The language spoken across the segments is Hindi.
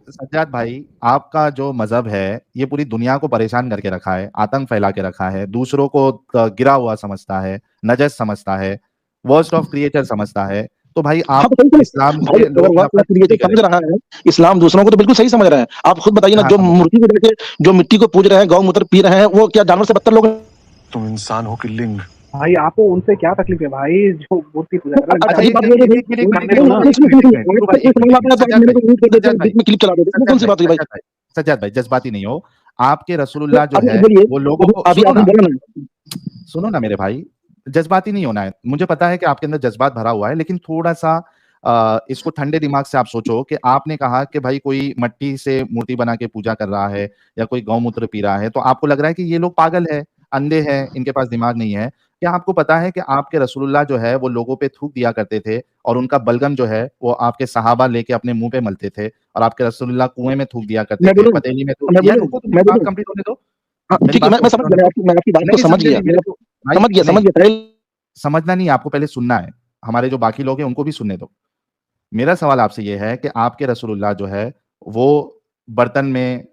सज्जाद भाई, आपका जो मजहब है ये पूरी दुनिया को परेशान करके रखा है, आतंक फैला के रखा है, दूसरों को गिरा हुआ समझता है, नजस समझता है, वर्स्ट ऑफ क्रिएचर समझता है। तो भाई हाँ, आप तो बिल्कुल इस्लाम भाई, से अगर लोग वर्क नफरत क्यों क्रिएटर नहीं करें? समझ रहा है, इस्लाम दूसरों को तो बिल्कुल सही समझ रहे हैं। आप खुद बताइए ना, हाँ, जो समझ मूर्ति को लेके जो मिट्टी को पूज रहे हैं, गौ-मूत्र पी रहे हैं, वो क्या जानवर से बदतर लोग हैं? तुम इंसान हो कि लिंग? भाई आपको उनसे क्या तकलीफ है भाई, जो मूर्ति पूजा कर रहे हैं? अच्छा, सही एक बात एक बोल रहे एक थे। एक मिनट एक मिनट एक नहीं, मिनट नहीं, एक सुनिए, मिनट एक सुनिए, मिनट गुरु भाई, कोई एक मिनट सवाल एक आता मिनट है तो आप सज्जाद मेरे भाई, को म्यूट कर देते सज्जाद हैं, भाई, बीच में क्लिप चला देते हैं। ये कौन सी सज्जाद बात हुई भाई? भाई, सज्जाद भाई जज्बाती नहीं हो। आपके तो रसूलुल्लाह जो अभी है बोलिए, वो लोगों को, अभी सुनो आपने ना, बोला ना। सुनो ना मेरे भाई, जज्बाती नहीं होना है। मुझे पता है कि आपके अंदर जज्बात भरा हुआ है, लेकिन थोड़ा सा इसको ठंडे दिमाग से आप सोचो कि आपने कहा कि भाई कोई मट्टी से मूर्ति बना के पूजा कर रहा है या कोई गौमूत्र पी रहा है, तो आपको लग रहा है कि ये लोग पागल है, अंधे हैं, इनके पास दिमाग नहीं है। क्या आपको पता है कि आपके रसूलुल्लाह जो है वो लोगों पे थूक दिया करते थे और उनका बलगम जो है वो आपके सहाबा लेके अपने मुंह पे मलते थे और आपके रसूलुल्लाह कुएं में थूक दिया करते मैं थे, बोलूँ पतीली में थूक, मैं यार बोलूँ रुको तो मैं मेरी बात बोलूँ कंप्लीट होने दो, हाँ, मेरी ठीक है, बात मैं कंप्लीट समझ होने गया, दो। मैं आपकी बात को नहीं समझ समझे गया, नहीं मेरे को भाई, समझ गया, नहीं समझ गया। पहले समझना नहीं, आपको पहले सुनना है। हमारे जो बाकी लोग हैं उनको भी सुनने दो। मेरा सवाल आपसे ये है कि आपके रसूलुल्लाह जो है वो बर्तन में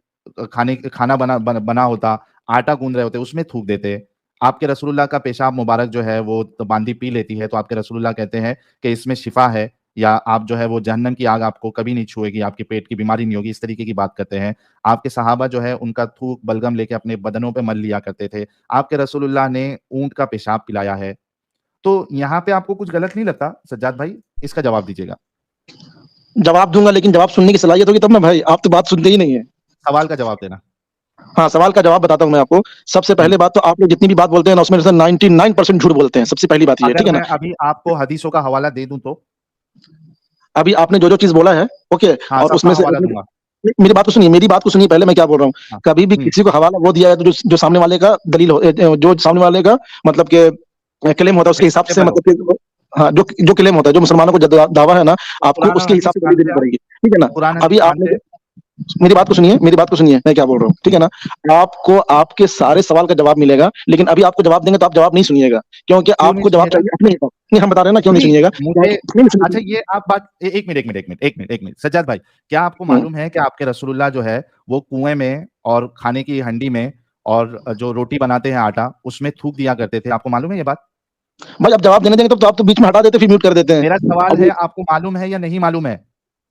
खाना बना होता, आटा गूंद रहे होते, उसमें थूक देते। आपके रसूलुल्लाह का पेशाब मुबारक जो है वो तो बांदी पी लेती है, तो आपके रसूलुल्लाह कहते हैं कि इसमें शिफा है, या आप जो है वो जहन्नम की आग आपको कभी नहीं छुएगी, आपके पेट की बीमारी नहीं होगी, इस तरीके की बात करते हैं। आपके सहाबा जो है उनका थूक बलगम लेके अपने बदनों पे मल लिया करते थे। आपके रसूलुल्लाह ने ऊँट का पेशाब पिलाया है। तो यहाँ पे आपको कुछ गलत नहीं लगता सज्जाद भाई? इसका जवाब दीजिएगा। जवाब दूँगा, लेकिन जवाब सुनने की सलाहियत होगी तब ना भाई, आप तो बात सुनते ही नहीं है। सवाल का जवाब देना। हाँ, सवाल का जवाब बताता हूँ मैं आपको। सबसे हुँ। पहले बात तो आप लोग जितनी भी बात बोलते हैं ना, उसमें से 99% झूठ बोलते हैं। सबसे पहली बात ये है, अगर ठीक है ना? मैं अभी आपको हदीसों का हवाला दे दूँ तो? अभी आपने जो-जो चीज़ बोला है, ओके, हाँ, और सबका उसमें से हवाला दूँगा। मेरी बात को सुनिए, मेरी बात को सुनिए पहले, मैं क्या बोल रहा हूँ। हाँ। कभी भी हुँ। किसी को हवाला वो दिया है तो जो सामने वाले का दलील हो जो सामने वाले का मतलब कि क्लेम होता है उसके हिसाब से, एक्सेप्टेबल हो। मतलब कि हाँ, जो क्लेम होता है, जो मुसलमानों को दावा है ना, आपको कुरान और उसके हदीस हिसाब से से दलील मानते देनी हैं आप? पड़ेगी, ठीक है ना? कुरान अभी हदीस आपने मानते हैं? मेरी बात को सुनिए, मैं क्या बोल रहा हूँ, ठीक है ना? आपको आपके सारे सवाल का जवाब मिलेगा, लेकिन अभी आपको जवाब देंगे तो आप जवाब नहीं सुनिएगा, क्योंकि क्यों नहीं आपको जवाब सुनिएगा? चाहिए अपने हिसाब नहीं, हम बता रहे हैं ना क्यों नहीं नहीं, सुनिएगा? मुझे नहीं अच्छा सुनिए। ये आप बात 1 मिनट सज्जाद भाई, क्या आपको हुँ। मालूम है कि आपके रसूलुल्लाह जो है वो कुएँ में और खाने की हंडी में और जो रोटी बनाते हैं आटा, उसमें थूक दिया करते थे, आपको मालूम है ये बात? भाई, आप जवाब देने देंगे तो आप तो बीच में हटा देते, फिर म्यूट कर देते हैं। मेरा सवाल अब है आपको मालूम है या नहीं मालूम है?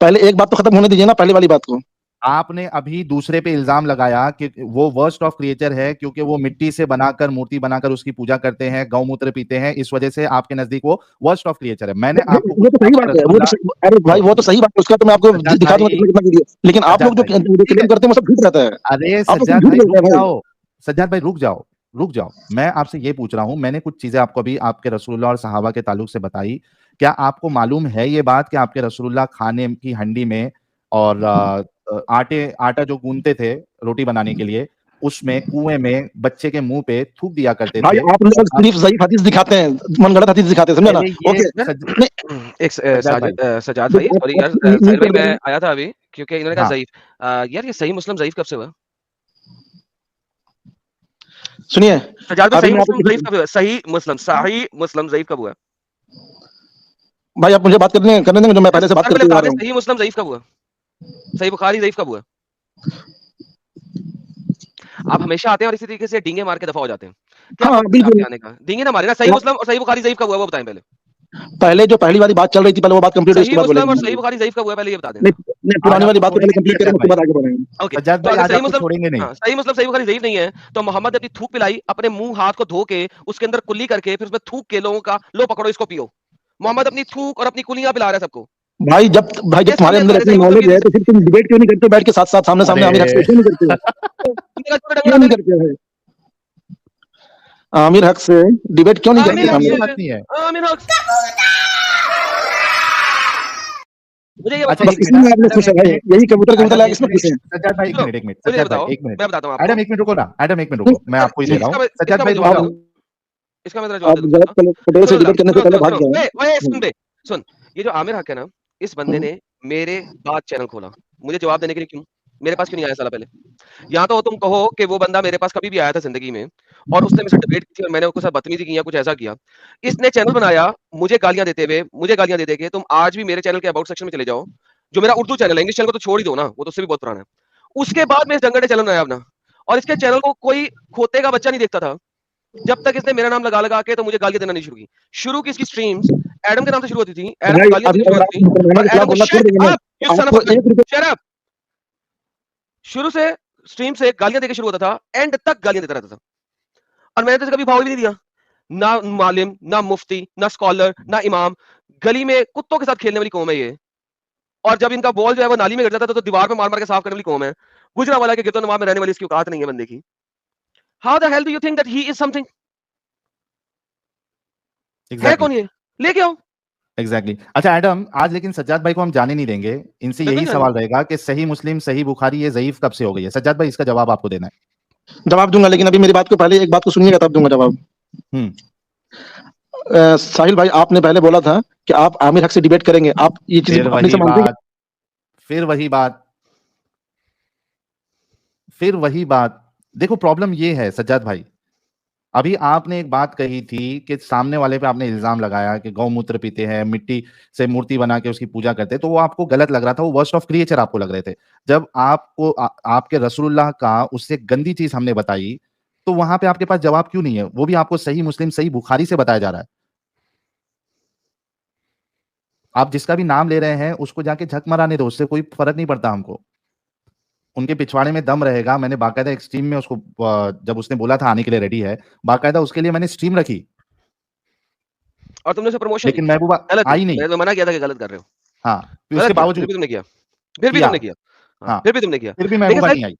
पहले एक बात तो खत्म होने दीजिए ना, पहली वाली बात को। आपने अभी दूसरे पे इल्ज़ाम लगाया कि वो वर्स्ट ऑफ क्रिएचर है क्योंकि वो मिट्टी से बनाकर मूर्ति बनाकर उसकी पूजा करते हैं, गौमूत्र पीते हैं, इस वजह से आपके नज़दीक वो वर्स्ट ऑफ क्रिएचर है। मैंने आपको वो कुछ तो सही आपके बात है, वो तो रसूलुल्लाह अरे भाई, सुनो, वो तो सही बात है, उसका तो मैं आपको सज्जाद दिखा दूँगा भाई, कितना-कितना वीडियो। लेकिन आप सज्जाद लोग जो भाई, जो ठीक क्लेम है। करते हैं वो सब झूठ रहता है। अरे आप लोग सब सज्जाद झूठ भाई बोलते रुक हैं भाई। जाओ, सज्जाद भाई रुक जाओ, रुक जाओ। मैं आपसे ये पूछ रहा हूँ, मैंने कुछ चीज़ें आपको अभी आपके रसूलुल्लाह और सहाबा के ताल्लुक से बताई। क्या आपको मालूम है ये बात कि आपके रसूलुल्लाह खाने की हंडी में और आटा जो गूँथते थे रोटी बनाने के लिए, उसमें कुएँ में बच्चे के मुँह पे थूक दिया करते भाई, थे। आप लोग आप सिर्फ ज़ईफ़ हदीस दिखाते हैं, मनगढ़ंत हदीस दिखाते हैं, समझे ना? पहले ये ओके, सज नहीं एक सज्जाद भाई, सजाद भाई, देखिए सॉरी यार, आप म्यूट साहिल भाई कर मैं देंगे। आया था अभी क्योंकि इन्होंने कहा हाँ, ज़ईफ़। यार ये सही मुस्लिम ज़ईफ़ कब से हुआ? सुनिए, सजाद भाई, अभी सही मैं आपको मुस्लिम ज़ईफ़ कब हुआ? सही मुस्लिम ज़ईफ़ कब हुआ? भाई, आप मुझे बात करने देंगे, जो मैं यार पहले से बात सवाल पहले करते हुए बता आ दे, रहा हूँ। सही मुस्लिम ज़ईफ़ कब हुआ? सही बुखारी ज़ईफ़ कब हुआ? आप हमेशा आते हैं और इसी तरीके से डींगे मार के दफ़ा हो जाते हैं। क्या हाँ, मकसद है आपके बिल्कुल। आने का? डींगे ना मारे ना, सही मुस्लिम और सही बुखारी ज़ईफ़ कब हुआ वो बताएँ पहले? पहले जो पहली वाली बात चल रही थी, पहले वो बात कंप्लीट हुई, सही उसके बाद मुस्लिम और बोलेंगे। सही बुखारी ज़ईफ़ कब हुआ पहले ये बता दें नहीं, ज़रा? नहीं, आज पुरानी वाली आपको बात को पहले छोड़ेंगे नहीं कंप्लीट करें, सज्जाद उसके भाई। बाद आगे बढ़ेंगे। ओके, सज्जाद तो भाई अगर आज सही आपको मुस्लिम छोड़ेंगे नहीं। हाँ, सही मुस्लिम, सही बुखारी ज़ईफ़ नहीं है, तो मोहम्मद ने अपनी थूक पिलाई, अपने मुँह हाथ को धो के, उसके अंदर कुल्ली करके, फिर उसमें थूक के लोगों का, लो पकड़ो इसको पियो। मोहम्मद अपनी थूक और अपनी कुल्लियाँ पिला रहा है सबको। भाई, जब ये तुम्हारे सुन्नत अंदर वाले इतनी सही मुस्लिम की नॉलेज है, हदीस तो फिर तुम डिबेट क्यों नहीं करते हो बैठ के साथ-साथ, सामने-सामने आमिर हक से? अरे! क्यों नहीं करते हो? क्यों नहीं करते हो? आमिर हक से डिबेट क्यों नहीं नहीं, करते आमिर नहीं, हक ये सामने? बात से नहीं है। आमिर हक मुझे ये अच्छा बताओ, बस 1 मिनट, इसी हाँ, में आप लोग एडम खुश हैं 1 भाई, मिनट, यही कबूतर एडम लगा के 1 इसमें खुश मिनट, हैं। सज्जाद भाई 1 सुनो, मिनट, 1 मिनट, मुझे ये सज्जाद भाई बताओ, 1 मिनट। मैं बताता हूँ आपको। एडम 1 मिनट रुको ना, एडम 1 मिनट नहीं, रुको, मैं आपको ही दे रहा हूँ। सज्जाद इसका मैं भाई रुक जवाब आप दे जाओ। दूँ। इसका मैं तेरा जवाब आप दे दूँ, जॉर्ज सुनना। पटेल से सुनो ना, डिबेट करने से सुनो पहले सुनो भाग सुनो, जाओ। ओए हुँ, सुन बे, सुन। ये जो आमिर हक है ना, इस बंदे हुँ। ने मेरे बाद चैनल खोला। मुझे जवाब देने के लिए क्यों? मेरे पास क्यों नहीं आया साला पहले? या तो तुम कहो कि वो बंदा मेरे पास कभी भी आया था ज़िंदगी में और उसने मुझसे डिबेट की थी और मैंने उसके साथ बदतमीज़ी की या कुछ ऐसा किया। इसने चैनल बनाया मुझे गालियाँ देते हुए, मुझे गालियाँ दे-दे के तुम आज भी मेरे चैनल के अबाउट सेक्शन में चले जाओ। जो मेरा उर्दू चैनल है, इंग्लिश चैनल को तो छोड़ ही दो ना, वो तो उससे भी बहुत पुराना है। उसके बाद में इस डंगड़े चैनल बनाया अपना, और इसके चैनल को कोई खोते का बच्चा नहीं देखता था, जब तक इसने मेरा नाम लगा के तो मुझे गालियां देना नहीं शुरू की। शुरू की इसकी स्ट्रीम्स एडम के नाम से शुरू होती थी, एडम भाई को गालियां अभी देनी शुरू अगर होती आप थी, मुसलमानों और के खिलाफ एडम को बोलना छोड़ शट देंगे ना, अप यू सन आपको ऑफ एक रुपए शट अप। शुरू से स्ट्रीम से गालियां देके शुरू होता था, एंड तक गालियां देता रहता था, और मैंने तो इसे कभी भाव भी नहीं दिया, ना मालिम, ना मुफ्ती, ना स्कॉलर, ना इमाम। गली में कुत्तों के साथ खेलने वाली कौम है ये, और जब इनका बॉल जो है वो नाली में गिर जाता था तो दीवार पे मार मार के साफ करने वाली कौम है। गुजरावाला के गिरतो नवाब में रहने वाली इसकी औकात नहीं है बंदे की। How the hell do you think that he is something? है एग्जैक्टली कौन ये? लेके आओ। एग्जैक्टली अच्छा एडम, आज लेकिन सज्जाद भाई को हम जाने नहीं देंगे। इनसे बिल्कुल यही नहीं सवाल रहेगा कि सही मुस्लिम सही बुखारी ये ज़ईफ कब से हो गई है। सज्जाद भाई, इसका जवाब आपको देना है। जवाब दूंगा, लेकिन अभी मेरी बात को पहले एक बात को सुनिएगा तब दूंगा जवाब। हम्म साहिल भाई, आपने पहले बोला था कि आप आमिर हक से डिबेट करेंगे, आप ये चीज फिर अपने से वही मानते हैं? बात, फिर वही बात, फिर वही बात। देखो प्रॉब्लम ये है सज्जाद भाई, अभी आपने एक बात कही थी कि सामने वाले पे आपने इल्जाम लगाया कि गौमूत्र पीते हैं, मिट्टी से मूर्ति बना के उसकी पूजा करते हैं, तो वो आपको गलत लग रहा था, वो वर्स्ट ऑफ क्रिएचर आपको लग रहे थे। जब आपको आपके रसूलुल्लाह का उससे गंदी चीज हमने बताई, तो वहां पे आपके पास जवाब क्यों नहीं है? वो भी आपको सही मुस्लिम सही बुखारी से बताया जा रहा है। आप जिसका भी नाम ले रहे हैं उसको जाके झक मराने दो, उससे कोई फर्क नहीं पड़ता हमको। उनके पिछवाड़े में दम रहेगा। मैंने बाकायदा एक स्ट्रीम में उसको जब उसने बोला था आने के लिए रेडी है, बाकायदा उसके लिए मैंने स्ट्रीम रखी, और तुमने उसे प्रमोशन लेकिन दी, महबूबा गलत दी। आई नहीं। मैंने तो मना किया था कि गलत कर रहे हो, हाँ, फिर गलत उसके किया, फिर बावजूद भी तुमने किया, फिर भी किया। तुमने किया। हाँ, हाँ, फिर भी तुमने किया। फिर भी देखिए महबूबा सर, नहीं आई।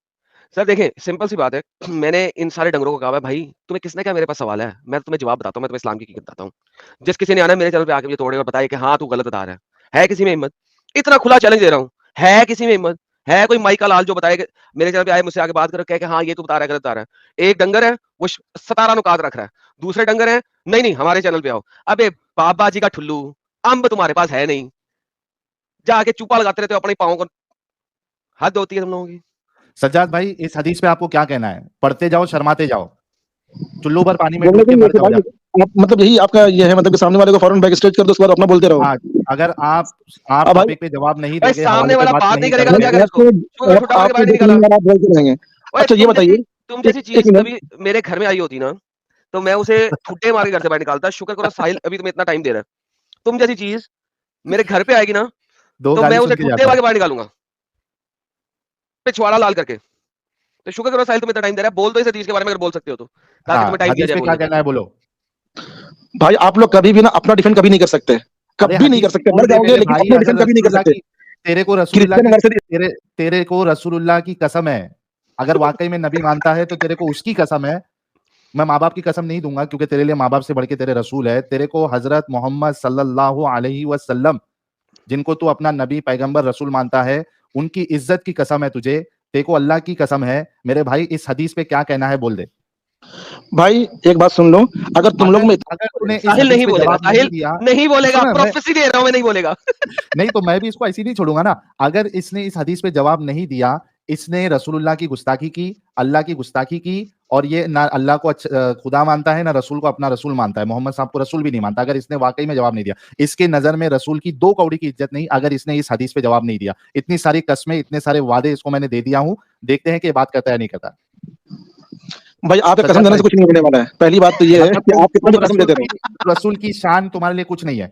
सर देखें सिंपल सी बात है, मैंने इन सारे डंगरों को कहा है भाई तुम्हें किसने कहा मेरे पास सवाल है, मैं तुम्हें जवाब बताता हूँ, मैं तुम्हें इस्लाम की हकीकत बताता हूँ। जिस किसी ने आना है मेरे चैनल पे आके मुझे तोड़े और बताया कि हाँ तू गलत बता रहा है किसी में हिम्मत? इतना खुला चैलेंज दे रहा हूँ, है किसी में हिम्मत? है कोई माइका लाल जो बताए कि मेरे चैनल पे आए मुझसे आके बात करो, कह के हाँ ये तू बता रहा है गलत बता रहा है। एक डंगर है वो 17 नुकात रख रहा है, दूसरे डंगर है नहीं हमारे चैनल पे आओ। अबे बाबा जी का ठुल्लू, अंब तुम्हारे पास है नहीं, जाके चूपा लगाते रहते हो अपने पाँव को, हद होती है तुम लोगों की। सज्जाद भाई, इस हदीस पे आपको क्या कहना है? पढ़ते जाओ, शर्माते जाओ, चुल्लू भर पानी में बोलने डूब को के नहीं मर होते जाओ भाई, जाके। आप मतलब यही आपका ये है, मतलब कि सामने वाले को फौरन बैक स्टेज कर दो, उसके बाद अपना बोलते रहो। हाँ, अगर आप अब भाई टॉपिक पे जवाब नहीं भाई दोगे, सामने हवाले पे वाला बात बात नहीं नहीं करेगा तो करोगे। क्या करे उसको? शुगर छोटा करके आपको बाहर 2-3 निकाला। बार आप बोलते रहेंगे। ओए अच्छा ये बताइए, तुम जैसी एक चीज मिनट, कभी मेरे घर में आई होती ना, तो मैं उसे ठुड्डे मार के घर से बाहर निकालता। शुक्र करो साहिल अभी तुम्हें इतना टाइम दे रहा है। तुम जैसी चीज मेरे घर पे आएगी ना, 2 तो मैं गाली उसे सुन के ठुड्डे जाता मार हूँ। के बाहर निकालूंगा, पिछवाड़ा लाल करके। तो शुक्र करो साहिल तुम्हें इतना टाइम दे रहा है, बोल दो इस हदीस के बारे में अगर बोल सकते हो तो, ताकि तुम्हें हाँ, टाइम दिया हदीस जाए पे क्या बोलने का। कहना है बोलो। भाई आप लोग कभी भी ना अपना डिफेंड कभी नहीं कर सकते, अरे कभी नहीं कर हदीस सकते, बोल मर दे जाओगे मेरे लेकिन भाई, अपना अगर डिफेंड कभी नहीं कर रसूलुल्लाह सकते। की तेरे को रसूलुल्लाह क्रिश्चियन की मर्सिडीज, तेरे को रसूलुल्लाह की कसम है, अगर वाकई में नबी मानता है तो तेरे को उसकी कसम है। मैं माँ बाप की कसम नहीं दूंगा, क्योंकि तेरे लिए माँ बाप से बढ़ के तेरे रसूल है। तेरे को हजरत मोहम्मद सल्लल्लाहु अलैहि वसल्लम, जिनको तू अपना नबी पैगंबर रसूल मानता है, उनकी इज्जत की कसम है तुझे। तेरे को अल्लाह की कसम है मेरे भाई, इस हदीस पे क्या कहना है बोल दे। भाई एक बात सुन लो, अगर तुम लोग अगर में अगर तूने इस साहिल हदीस नहीं पे बोलेगा, जवाब नहीं साहिल दिया, नहीं तो बोलेगा, सुन मैं प्रोफेसी दे रहा हूं मैं, नहीं बोलेगा। नहीं तो मैं भी इसको ऐसे नहीं छोड़ूंगा ना। अगर इसने इस हदीस पे जवाब नहीं दिया, इसने रसूलुल्लाह की गुस्ताखी की, अल्लाह की गुस्ताखी की, और ये ना अल्लाह को खुदा मानता है, ना रसूल को अपना रसूल मानता है, मोहम्मद साहब को रसूल भी नहीं मानता। अगर इसने वाकई में जवाब नहीं दिया, इसके नजर में रसूल की 2 कौड़ी की इज्जत नहीं, अगर इसने इस हदीस पे जवाब नहीं दिया। इतनी सारी कस्में, इतने सारे वादे इसको मैंने दे दिया हूं, देखते हैं कि ये बात करता है नहीं करता। भाई आपके कसम सज्जाद देने भाई, से कुछ नहीं होने वाला है। पहली बात तो ये है मतलब कि आप कितना भी कसम रसूल देते रहो। की रसूल की शान तुम्हारे लिए कुछ नहीं है।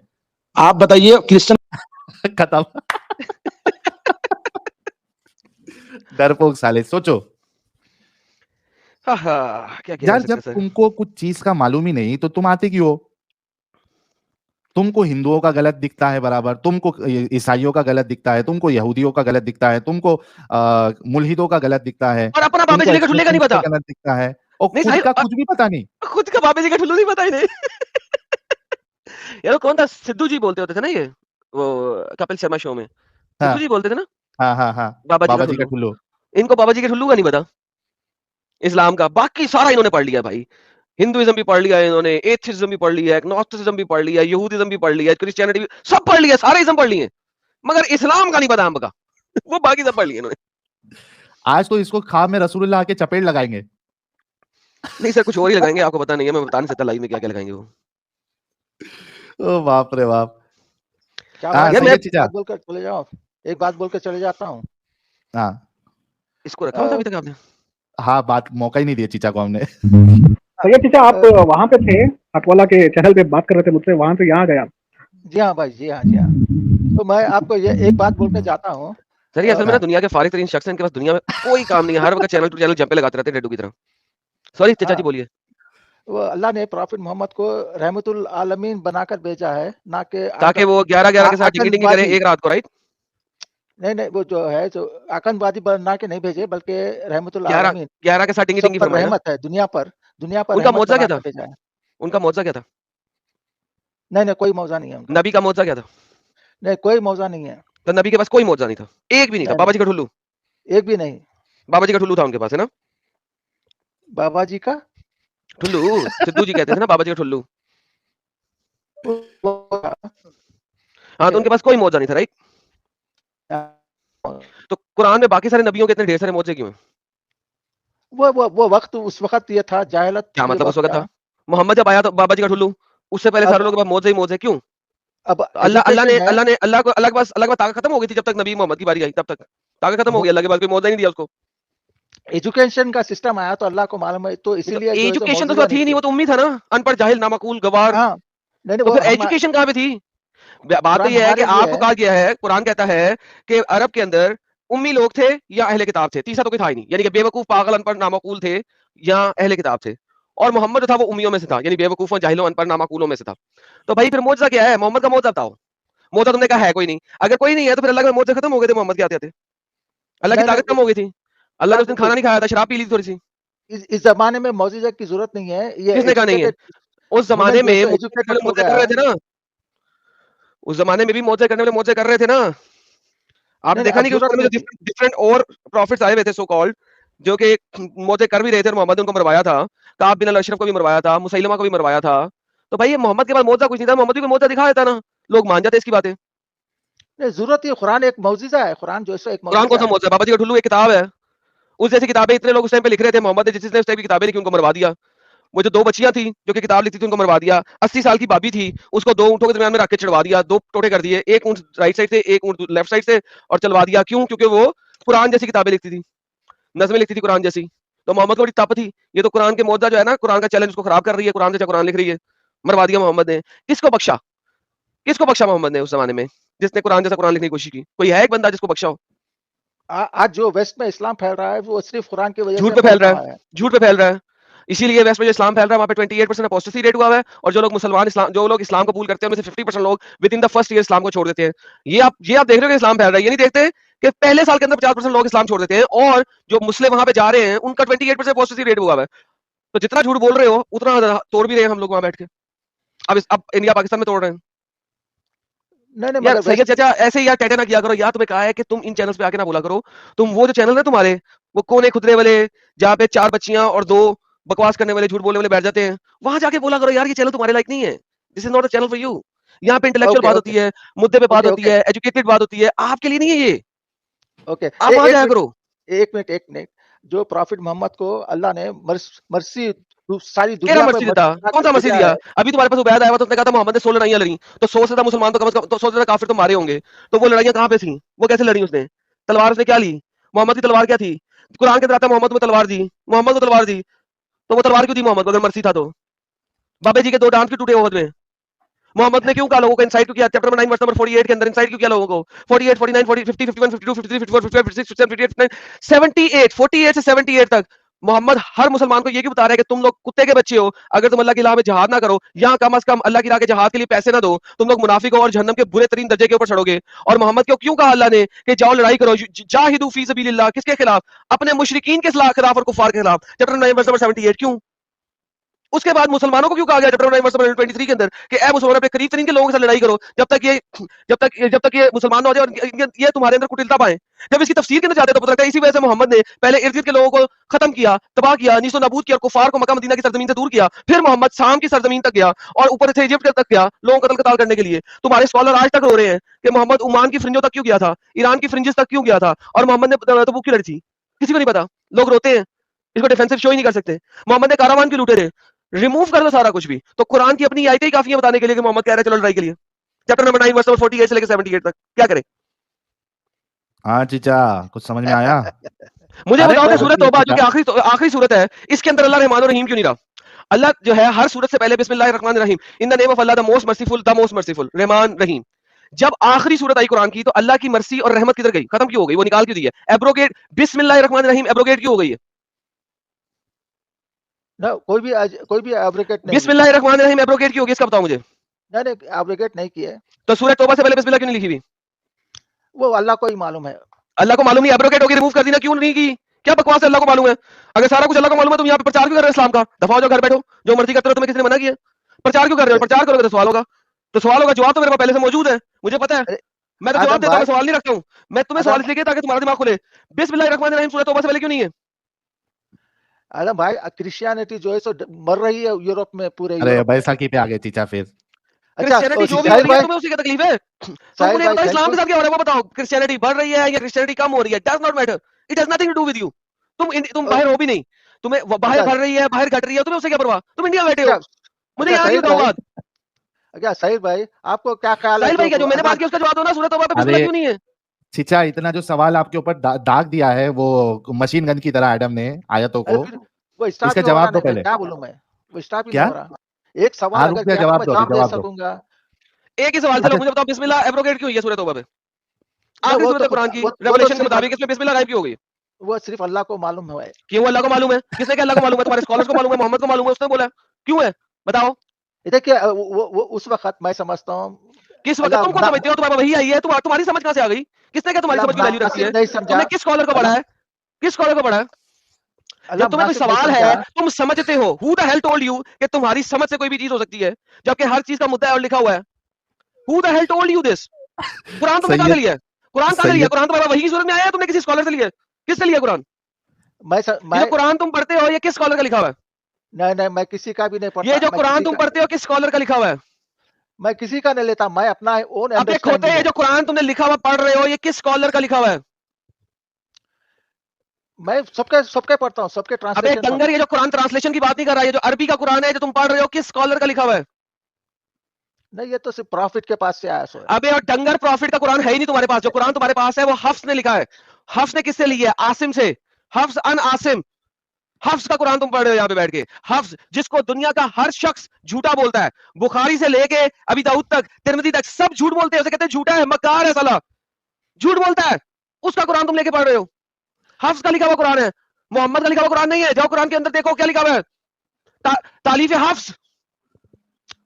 आप बताइए क्रिश्चियन खत्म। डरपोक साले, सोचो क्या किया जा यार, सकता जब है सर? तुमको कुछ चीज का मालूम ही नहीं तो तुम आते क्यों हो? तुमको हिंदुओं का गलत दिखता है बराबर, तुमको ईसाइयों का गलत दिखता है, तुमको यहूदियों का गलत दिखता है, तुमको मुल्हिदों का गलत दिखता है, और अपना बाबा तुमको जी का ठुल्ले का नहीं एक्स-मुस्लिम्स का पता। गलत दिखता है, और नहीं खुद साहिल, का कुछ भी पता नहीं। खुद का बाबा जी का ठुल्लू नहीं पता ही नहीं। यार वो कौन था, सिद्धू जी बोलते होते थे ना ये, वो कपिल शर्मा शो में हाँ, सिद्धू जी बोलते थे ना हाँ, हाँ, हाँ, बाबा जी का बाबा जी का ठुल्लू। ठुल्लू। इनको बाबा जी के ठुल्लू का नहीं पता इस्लाम का, बाकी सारा इन्होंने पढ़ लिया भाई। हिंदुइज्म भी पढ़ लिया इन्होंने, एथिज्म भी पढ़ लिया, एग्नोस्टिसिज्म भी पढ़ लिया, यहूदिज्म भी पढ़ लिया, क्रिश्चियनिटी भी सब पढ़ लिया, सारे इज्म पढ़ लिए, मगर इस्लाम का नहीं पता हमका। वो बाकी सब पढ़ लिए इन्होंने। आज तो इसको ख्वाब में रसूलुल्लाह के चपेट लगाएंगे। नहीं सर, कुछ और ही लगाएंगे, आपको पता नहीं है, मैं बता नहीं सकता लाइव में क्या क्या लगाएंगे वो। ओ बाप रे बाप। क्या हाँ, भाई यार सही मैं है चीचा। बात बोलकर चले जाओ। एक बात बोल के चले जाता हूँ। हाँ इसको रखा हुआ था अभी तक आपने? हाँ, बात मौका ही नहीं दिया चीचा को हमने। भैया चीचा आप वहाँ पे थे, हटवाला के चैनल पे बात कर रहे थे मुझसे, वहाँ से यहाँ गया। जी हाँ भाई, जी हाँ, जी हाँ। तो मैं आपको ये एक बात बोल के जाता हूँ। सर ये असल में ना दुनिया के फारिग तरीन शख्स हैं, इनके पास दुनिया में कोई काम नहीं है, हर वक्त चैनल टू चैनल जंपे लगाते रहते हैं डेडू की तरह। सॉरी चाचा जी हाँ, बोलिए। वो अल्लाह ने प्रॉफिट मोहम्मद को रहमतुल आलमीन बनाकर भेजा है, ना कि ताकि वो 11-11 के साथ टिंगी टिंगी करे आतंकवादी। एक रात को, राइट? नहीं नहीं, वो जो है जो आतंकवादी बना के नहीं भेजे, बल्कि रहमतुल 11 आलमीन 11 के साथ टिंगी सब टिंगी पर फरमाए ना। रहमत है, दुनिया पर उनका रहमत मौजज़ा क्या बना था? के भेजा है। उनका मौजज़ा क्या था? नहीं नहीं, कोई मौजा नहीं है उनका। नबी का मौजज़ा क्या था? नहीं, कोई मौजा नहीं है। तो नबी के पास कोई मौजज़ा नहीं था, एक भी नहीं था। नहीं बाबा नहीं, जी का ठुल्लू, एक भी नहीं। बाबा जी का ठुल्लू था उनके पास, है ना? बाबा जी का ठुल्लू, सिद्धू जी कहते थे ना बाबा जी का ठुल्लू। हाँ, तो उनके पास कोई मौजज़ा नहीं था, राइट? तो कुरान में बाकी सारे नबियों के इतने ढेर सारे मौजज़े क्यों हैं? वो वक्त उस वक्त ये था, जाहिलत क्या ये मतलब उस वक्त वक़्त था। था? मोहम्मद जब आया तो बाबा जी का ठुल्लू, उससे पहले सारे अब लोगों के पास मौजज़े ही मौजज़े क्यों? अब तो अल्लाह ने एजुकेशन है। अल्लाह के पास ताकत खत्म हो गई थी जब तक नबी मोहम्मद की बारी आई, तब तक ताकत खत्म हो गई, अल्लाह के पास कोई मौजज़ा ही नहीं दिया उसको। एजुकेशन का सिस्टम आया तो अल्लाह को मालूम है, तो तो इसीलिए जो है सो एजुकेशन तो मौजूदा उसका थी नहीं नहीं, थे। वो तो उम्मी था ना, अनपढ़, जाहिल, नामाकूल, गवार। हाँ, नहीं नहीं, तो वो फिर हम एजुकेशन कहाँ पे थी? बात तो कुरान ये है कि हमारे लिए आपको है। कहा गया है, कुरान कहता है कि अरब के अंदर उम्मी लोग थे या अहले किताब थे, तीसरा तो कोई था ही नहीं, यानी कि बेवकूफ, पागल, अनपढ़, नामाकूल थे या अहले किताब थे। और मोहम्मद जो था वो उम्मियों में से था, यानी बेवकूफों, जाहिलों, अनपढ़, नामाकूलों में से था। तो भाई फिर मौजज़ा क्या है? मोहम्मद का मौजज़ा बताओ। मौजज़ा तुमने कहा है कोई नहीं, अगर कोई नहीं है तो फिर अल्लाह के मौजज़े खत्म हो गए थे मोहम्मद के आते-आते। अल्लाह की नहीं नहीं, ताकत कम हो गई थी। अल्लाह ने उस दिन खाना वो नहीं खाया था, शराब पी ली थी थोड़ी-सी। इस जमाने में मौजूदा की जरूरत नहीं है। ये किसने कहा नहीं है? एजुकेटेड उस वुमेन ज़माने जो है में सो मौजज़े करने एजुकेटेड वाले हो मौजज़े कर गया रहे है। थे ना। उस ज़माने में भी मौजज़े करने वाले मौजज़े कर रहे थे ना। आपने नहीं नहीं, देखा अब नहीं कि उस जरूरत ज़माने में जो नहीं थी। डिफरेंट और प्रॉफिट्स आए हुए थे सो कॉल्ड, जो कि मौजज़े कर भी रहे थे और मोहम्मद ने उनको मरवाया था। काब बिन अल-अशरफ को भी मरवाया था, मुसैलमा को भी मरवाया था। तो भाई ये मोहम्मद के पास मौजज़ा कुछ नहीं था, मोहम्मद भी कोई मौजज़ा दिखा देता ना, लोग मान जाते इसकी बातें। नहीं, जरूरत ही, कुरान एक मौजिजा है, कुरान जो है सो एक कुरान कौन मौजिजा सा है। मौजज़ा है? बाबा जी का ठुल्लू एक किताब है। उस जैसी किताबें इतने लोग उस टाइम पे लिख रहे थे, मोहम्मद ने जिस टाइप की किताबें लिखी उनको मरवा दिया। वो जो 2 बच्चियाँ थी, जो कि किताब लिखती थी, उनको मरवा दिया। 80 साल की भाभी थी, उसको 2 ऊँटों के दरमियान में रख के चढ़वा दिया, 2 टोटे कर दिए, एक ऊँट राइट साइड से, एक ऊँट लेफ्ट साइड से और चलवा दिया। क्यों? क्योंकि वो कुरान जैसी किताबें लिखती थी, नज़्में लिखती थी कुरान जैसी। तो मोहम्मद को बड़ी तप थी, ये तो कुरान के मौजज़ा जो है ना, कुरान का चैलेंज उसको खराब कर रही है, कुरान जैसा कुरान लिख रही है। मरवा दिया मोहम्मद ने। किसको बख्शा? किसको बख्शा मोहम्मद ने उस ज़माने में, जिसने कुरान जैसा कुरान लिखने की कोशिश की? कोई है एक बंदा जिसको बख्शा हो? आज जो वेस्ट में इस्लाम फैल रहा है, वो सिर्फ कुरान की वजह झूठ से पे फैल फैल रहा रहा है, है। झूठ पे फैल रहा है। इसीलिए वेस्ट में जो इस्लाम फैल रहा है, वहाँ पे 28% अपोस्टेसी रेट हुआ है और जो लोग मुसलमान इस्लाम जो लोग इस्लाम कबूल करते हैं, उनमें से 50% लोग with in the first year Islam को छोड़ देते हैं। ये आप देख रहे हो कि इस्लाम फैल रहा है, ये नहीं देखते कि पहले साल के अंदर 50% लोग इस्लाम छोड़ देते हैं और जो मुस्लिम वहाँ पे जा रहे हैं, उनका 28% अपोस्टेसी रेट हुआ है। तो जितना झूठ बोल रहे हो, उतना तोड़ भी रहे हैं हम लोग वहाँ बैठ के। अब इंडिया पाकिस्तान में तोड़ रहे हैं। नहीं नहीं, यार मगर सैयद चाचा ऐसे ही यार टेटे ना किया करो यार, तुम्हें कहा है कि तुम इन चैनल्स पे आके ना बोला करो। तुम वो जो चैनल है तुम्हारे, वो कोने खुदरे वाले, जहाँ पे 4 बच्चियां और 2 बकवास करने वाले, झूठ बोलने वाले बैठ जाते हैं, वहां जाके बोला करो यार ये चैनल तुम्हारे लायक नहीं है। This is not a channel for you. यहाँ पे इंटेलेक्चुअल ओके बात ओके होती है, मुद्दे पे बात ओके होती ओके है, एजुकेटेड बात होती है, आपके लिए नहीं है ये। ओके। आप वहां जाया एक करो। मिनट, एक मिनट। जो प्रॉफिट मोहम्मद को अल्लाह ने मर्सी सारी केरा दुनिया पर मर्सी देता, मर्सी कौन बनाकर सा मर्सी भेजा दिया? है। अभी तुम्हारे पास उबैद आया हुआ तो उसने कहा था मोहम्मद ने 16 लड़ाइयां लड़ी, तो 100 से ज्यादा मुसलमान तो कम से कम, तो 100 से ज्यादा काफिर तो मारे होंगे। तो वो लड़ाइयां कहाँ पे थी? वो कैसे लड़ी उसने? तलवार उसने क्या ली? मोहम्मद की तलवार क्या थी? कुरान के अंदर आता है मोहम्मद को तलवार दी, मोहम्मद को तलवार दी। तो वो तलवार क्यों दी मोहम्मद को अगर मर्सी था तो? बाबे जी के 2 दांत क्यों टूटे ओहद में? मोहम्मद ने क्यों कहा लोगों को इनसाइट क्यों किया? चैप्टर नंबर 9 वर्स नंबर 48 के अंदर इनसाइट क्यों किया लोगों को? 48, 49, 40, 50, 51, 52, 53, 54, 55, 56, 57, 58, 59, 78, 48 से 78 तक मोहम्मद हर मुसलमान को ये क्यों बता रहा है कि तुम लोग कुत्ते के बच्चे हो, अगर तुम अल्लाह की राह में जहाद ना करो या कम से कम अल्लाह की राह के जहाद के लिए पैसे ना दो, तुम लोग मुनाफिक हो और जहन्नम के बुरे तरीन दर्जे के ऊपर चढ़ोगे। और मोहम्मद को क्यों कहा अल्लाह ने कि जाओ लड़ाई करो, जाहिदू फी सबीलिल्लाह, किसके खिलाफ? अपने मुशरिकीन के खिलाफ और कुफार के खिलाफ। चैप्टर 9 वर्स नंबर 78 क्यों? उसके बाद मुसलमानों को क्यों कहा गया चैप्टर 9 वर्स नंबर 23 के अंदर कि ए मुसलमान अपने करीब तरीन के लोगों के साथ लड़ाई करो जब तक ये मुसलमान ना हो जाए और ये तुम्हारे अंदर कुटिलता पाए। जब इसकी तफसीर के अंदर जाते तो पता लगता है इसी वजह से मोहम्मद ने पहले इर्द गिर्द के लोगों को खत्म किया, तबाह किया, नीसो नाबूद किया और कुफार को मक्का मदीना की सरजमीन से दूर किया। फिर मोहम्मद शाम की सरजमीन तक गया और ऊपर से इजिप्ट तक गया लोगों को कत्ल कताल करने के लिए। तुम्हारे स्कॉलर आज तक रो रहे हैं कि मोहम्मद ओमान की फ्रिंजों तक क्यों गया था, ईरान की फ्रिंजेस तक क्यों गया था और मोहम्मद ने तबूक क्यों लड़ी थी? किसी को नहीं पता, लोग रोते हैं, इसको डिफेंसिव शो ही नहीं कर सकते। मोहम्मद ने कारावान क्यों लूटे थे? रिमूव कर दो सारा कुछ भी, तो कुरान की अपनी आयतें ही काफी है बताने के लिए कि मोहम्मद कह रहा है चलो लड़ाई के लिए। चैप्टर नंबर 9 वर्स नंबर 48 से लेकर 78 तक क्या करें? हाँ चीचा, कुछ समझ में आया? मुझे अरे बताओ कि भाई, सूरत तौबा जो कि आखिरी सूरत है, इसके अंदर अल्लाह रहमान और रहीम क्यों नहीं रहा? अल्लाह जो है हर सूरत से पहले बिस्मिल्लाहिर रहमानिर रहीम, in the name of Allah the most merciful रहमान रहीम। जब आखिरी सूरत आई कुरान की तो अल्लाह की मर्सी और रहमत किधर गई? खत्म क्यों हो गई? वो निकाल क्यों दी है? एब्रोगेट, बिस्मिल्लाहिर रहमानिर रहीम एब्रोगेट क्यों हो गई है? ना कोई भी एब्रोगेट नहीं हुई। बिस्मिल्लाहिर रहमानिर रहीम एब्रोगेट क्यों हो गई? इसका बताओ मुझे। नहीं, एब्रोगेट नहीं की है। तो सूरत तौबा से पहले बिस्मिल्लाह क्यों नहीं लिखी हुई? वो अल्लाह को ही मालूम है। अल्लाह को मालूम नहीं, एब्रोगेट होगी, रिमूव कर दी ना, क्यों नहीं की? क्या बकवास है, अल्लाह को मालूम है। अगर सारा कुछ अल्लाह को मालूम है, तुम यहाँ पे प्रचार क्यों कर रहे हो इस्लाम का? दफा हो जाओ, घर बैठो, जो मर्जी करते रहो, तुम्हें किसी ने मना किया? प्रचार क्यों कर रहे हो? प्रचार करोगे तो सवाल होगा, जवाब तो मेरे पास पहले से मौजूद है, मुझे पता है। अरे मैं तो जवाब आदम देता हूं, मैं भाई, सवाल नहीं रखता हूं। मैं तुम्हें सवाल आदम इसलिए किया ताकि तुम्हारा दिमाग खुले। बिस्मिल्लाहिर रहमानिर रहीम सूरत तौबा से पहले क्यों नहीं है? आदम भाई, क्रिश्चियनिटी जो है सो मर रही है यूरोप में, पूरे अरे यूरोप में। बैसाखी पे आ गए चीचा फिर। अच्छा, क्रिश्चियनिटी जो भी हो साहिल रही है, भाई, तुम्हें उसी की तकलीफ है। तुमको साहिल नहीं भाई, पता थैंक इस्लाम यू। के साथ क्या हो रहा है, वो बताओ। क्रिश्चियनिटी बढ़ रही है या क्रिश्चियनिटी कम हो रही है? Does not matter, it has nothing to do with you. तुम बाहर हो भी नहीं, तुम्हें बाहर अच्छा, बढ़ रही है, बाहर घट रही है, तुम्हें उससे क्या परवाह? तुम इंडिया में बैठे हो, अच्छा, मुझे अच्छा, यहाँ की साहिल बताओ भाई, बात। अच्छा, साहिल भाई, आपको क्या ख्याल है साहिल भाई, क्या जो मैंने बात अजान? की उसका जवाब दो ना। सूरत तौबा पे बिस्मिल्लाह अरे क्यों नहीं है? चीचा, इतना जो सवाल आपके ऊपर दाग दिया है वो मशीन गन की तरह एडम ने आयतों अरे को, फिर वो स्टॉप इसका ही हो रहा जवाब दो नहीं, मैं पहले। क्या बोलूं मैं? वो स्टॉप ही नहीं क्या? हो रहा। एक सवाल हाँ रुक अगर गया, किया तो जवाब मैं दो, अभी जवाब दे जवाब दो। सकूंगा। एक ही सवाल, चलो अच्छा। मुझे बताओ, बिस्मिल्लाह एब्रोगेट क्यों हुई है सूरत तौबा पे? ना आखिरी वो सूरत तो है कुरान की, वो तो रेवलेशन के सिर्फ मुताबिक, इसमें बिस्मिल्लाह गायब क्यों हो गई? वो सिर्फ अल्लाह को मालूम है। क्यों अल्लाह को मालूम है? किसने कहा अल्लाह को मालूम है? तुम्हारे स्कॉलर्स को मालूम है, मोहम्मद को मालूम है, उसने बोला। क्यों है बताओ? ये देखिए, वो उस वक्त मैं समझता हूँ किस वक्त? अल्लाह तुम कौन समझते हो? तुम्हारे वही आई है, तुम्हारी समझ कहां से आ गई? किसने कहा तुम्हारी समझ की वैल्यू रहती मुनासिब है? नहीं समझा। तुमने किस स्कॉलर को पढ़ा अल्लाह है? किस स्कॉलर को पढ़ा है? जब अल्लाह तुम्हें कोई मुनासिब नहीं सवाल समझा। है, तुम समझते हो। Who the hell told you कि तुम्हारी समझ से कोई भी चीज हो सकती है, जबकि हर चीज का मुद्दा है और लिखा हुआ है? Who the hell told you this? Quran तुमने कहां से सैयद लिया है? कुरान कहां से लिया? सैयद कुरान तुम्हारा वही की सूरत में आया है, तुमने किसी स्कॉलर से लिया है? किससे लिया कुरान? ये जो मैं कुरान तुम पढ़ते हो, ये किस स्कॉलर का लिखा हुआ है? नहीं, मैं किसी का भी नहीं ये पढ़ता। जो कुरान तुम पढ़ते हो, किस स्कॉलर का लिखा हुआ है? मैं किसी का नहीं लेता। मैं अपना ओन अब एक होते अंडरस्टैंडिंग हैं, ये है। जो कुरान तुमने लिखा हुआ पढ़ रहे हो, ये किस स्कॉलर का लिखा हुआ है? मैं सबके पढ़ता हूँ, सबके अब एक ट्रांसलेशन पढ़ता डंगर, ये जो कुरान ट्रांसलेशन की बात नहीं कर रहा है, ये जो अरबी का कुरान है जो तुम पढ़ रहे हो, किस स्कॉलर का लिखा हुआ है? हूँ। नहीं, ये तो सिर्फ प्रॉफिट के पास से आया सो है। अबे और डंगर, प्रॉफिट का कुरान है ही नहीं तुम्हारे पास। जो कुरान तुम्हारे पास है वो हफ्स ने लिखा है। हफ्स ने किससे लिया है? आसिम से। हफ्स अन आसिम, हफ्स का कुरान तुम पढ़ रहे हो यहाँ पे बैठ के। हफ्स जिसको दुनिया का हर शख्स झूठा बोलता है, बुखारी से लेके अभी दाऊद तक, तिरमिजी तक, सब झूठ बोलते हैं, उसे कहते हैं झूठा है, मक्कार है साला, झूठ बोलता है। उसका कुरान तुम लेके पढ़ रहे हो। हफ्स का लिखा हुआ कुरान है, मोहम्मद का लिखा हुआ कुरान नहीं है। जाओ कुरान के अंदर देखो क्या लिखा हुआ है। तालीफ हफ्स,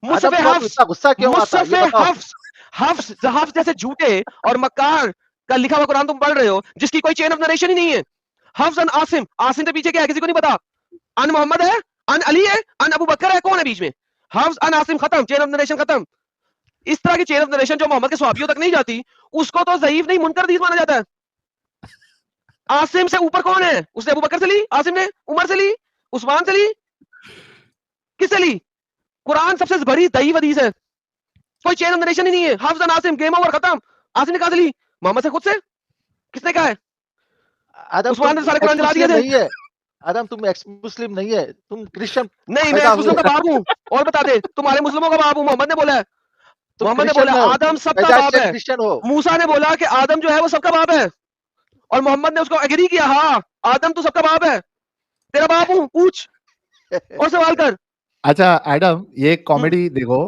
मुसफ़े आदम, हफ्स, इतना गुस्सा क्यों आता है? ये मुसफ़े बताओ। हफ्स। हफ्स जैसे झूठे और मक्कार का लिखा हुआ कुरान तुम पढ़ रहे हो, जिसकी कोई चेन ऑफ नरेशन ही नहीं है। हफ्स अन आसिम, आसिम के पीछे क्या है किसी को नहीं पता। अन मोहम्मद है, अन अली है, अन अबू बकर है, कौन है बीच में? हफ्स अन आसिम, खत्म, चेन ऑफ नरेशन खत्म। इस तरह की चेन ऑफ नरेशन जो मोहम्मद के सहाबियों तक नहीं जाती, उसको तो ज़ईफ नहीं, मुनकर हदीस माना जाता है। आसिम से ऊपर कौन है? उसने अबू बकर से ली, आसिम ने उमर से ली, उस्मान से ली, किससे ली? कुरान सबसे बड़ी दईफ हदीस है, कोई चेन ऑफ नरेशन ही नहीं है। हाफिज आसिम, गेम ओवर, खत्म। आसिम ने कहा ली, मोहम्मद से खुद से, किसने कहा है? आदम, उस्मान तुम ने सारे कुरान एक्स जला दिए मुस्लिम थे। नहीं है। आदम, तुम एक्स मुस्लिम नहीं है, तुम क्रिश्चियन नहीं, मैं पैदा एक्स हुए। मुस्लिम का बाप हूं। और बता दे, तुम्हारे मुस्लिमों का बाप हूं। मोहम्मद ने बोला है, तुम मोहम्मद ने क्रिश्चियन बोला में हो, आदम तुम सबका पैदाइश बाप से है। क्रिश्चियन हो। मूसा ने बोला कि आदम जो है वो सबका बाप है, और मोहम्मद ने उसको एग्री किया, हाँ आदम तो सबका बाप है, तेरा बाप हूं, पूछ और सवाल कर। अच्छा एडम, ये कॉमेडी देखो,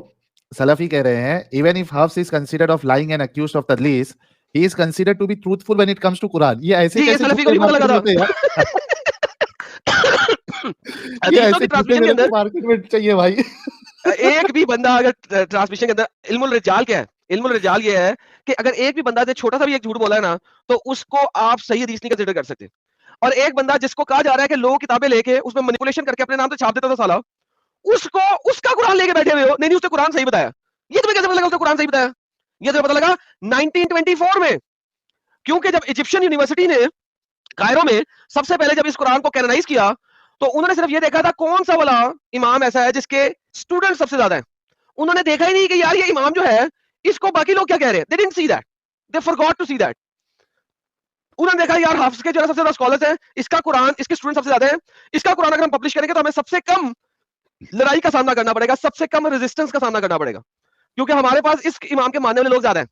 सलफी कह रहे हैं even if Hafs is considered of lying and accused of तदलीस, he is considered to be truthful when it comes to Quran. ये ऐसे जी, ये कैसे सलफी को झूठे नहीं पता मार्केट लगा में होते हैं यार? था। ये हदीसों ऐसे की झूठे ट्रांसमिशन के मेरे को अंदर मार्केट में चाहिए भाई। एक भी बंदा अगर ट्रांसमिशन के अंदर, इल्मुल रिजाल क्या है? इल्मुल रिजाल ये है कि अगर एक भी बंदा ने छोटा सा भी एक झूठ बोला है ना, तो उसको आप सही हदीस नहीं कंसीडर कर सकते। और एक बंदा जिसको कहा जा रहा है कि लोग किताबें लेके उसमें मैनिपुलेशन करके अपने नाम से छाप देता था साला, उसको उसका कुरान लेके बैठे हुए हो। नहीं नहीं, उसने कुरान सही बताया। ये तुम्हें कैसे पता लगा उसने कुरान सही बताया? ये तुम्हें पता लगा 1924 में, क्योंकि जब इजिप्शियन यूनिवर्सिटी ने कायरो में सबसे पहले जब इस कुरान को कैनोनाइज किया, तो उन्होंने सिर्फ ये देखा था कौन सा वाला इमाम ऐसा है जिसके स्टूडेंट सबसे ज्यादा है। उन्होंने देखा ही नहीं कि यार ये इमाम जो है, इसको बाकी लोग क्या कह रहे हैं। They didn't see that, they forgot to see that. उन्होंने देखा यार हाफिज के जो है सबसे ज्यादा स्कॉलर्स हैं, इसका कुरान, इसके स्टूडेंट सबसे ज्यादा हैं, इसका कुरान अगर हम पब्लिश करेंगे तो हमें सबसे कम लड़ाई का सामना करना पड़ेगा, सबसे कम रेजिस्टेंस का सामना करना पड़ेगा, क्योंकि हमारे पास इस इमाम के मानने वाले लोग ज्यादा हैं।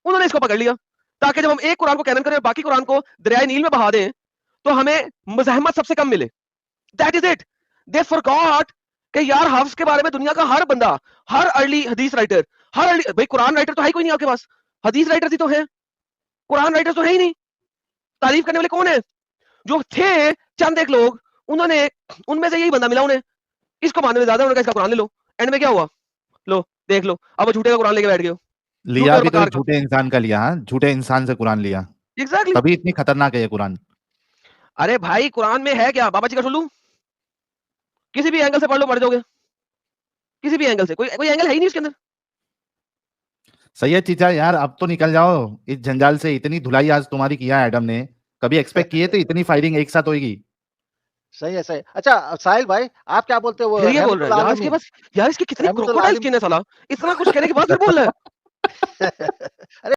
उन्होंने इसको पकड़ लिया। ताकि जब हम एक कुरान को कैनन करें और बाकी कुरान को दरियाए नील में बहा दें तो हमें मज़ाहमत सबसे कम मिले। That is it. They forgot कि यार हफ्स के बारे में दुनिया का हर बंदा, हर अर्ली हदीस राइटर, हर अर्ली भाई कुरान राइटर तो है ही कोई नहीं आपके पास, हदीस राइटर ही तो है, कुरान राइटर तो है ही नहीं। तारीफ करने वाले कौन है? जो थे चंद एक लोग, उन्होंने उनमें से यही बंदा मिला उन्हें, इसको मानने में ज्यादा उन्होंने कहा इसका कुरान ले लो। एंड में क्या हुआ? लो देख लो, अब वो झूठे का कुरान लेके बैठ गए हो। लिया भी तो एक झूठे इंसान का लिया, हाँ झूठे इंसान से कुरान लिया। एग्जैक्टली। तभी इतनी खतरनाक है ये कुरान। अरे भाई कुरान में है क्या? बाबा जी का ठुल्लू, किसी भी एंगल से पढ़ लो, पढ़ जाओगे, किसी भी एंगल से, कोई एंगल है ही नहीं उसके अंदर। सैयद चीचा यार अब तो निकल जाओ इस जंजाल से। इतनी धुलाई आज तुम्हारी किया एडम ने, कभी एक्सपेक्ट किए थे इतनी फायरिंग एक साथ होगी? सही है, सही। अच्छा साहिल भाई, आप क्या बोलते हो? ये बोल रहा है यार, इसके पास यार इसकी कितनी क्रोकोडाइल स्किन है साला, इतना कुछ कहने के बाद फिर बोल रहा है। अरे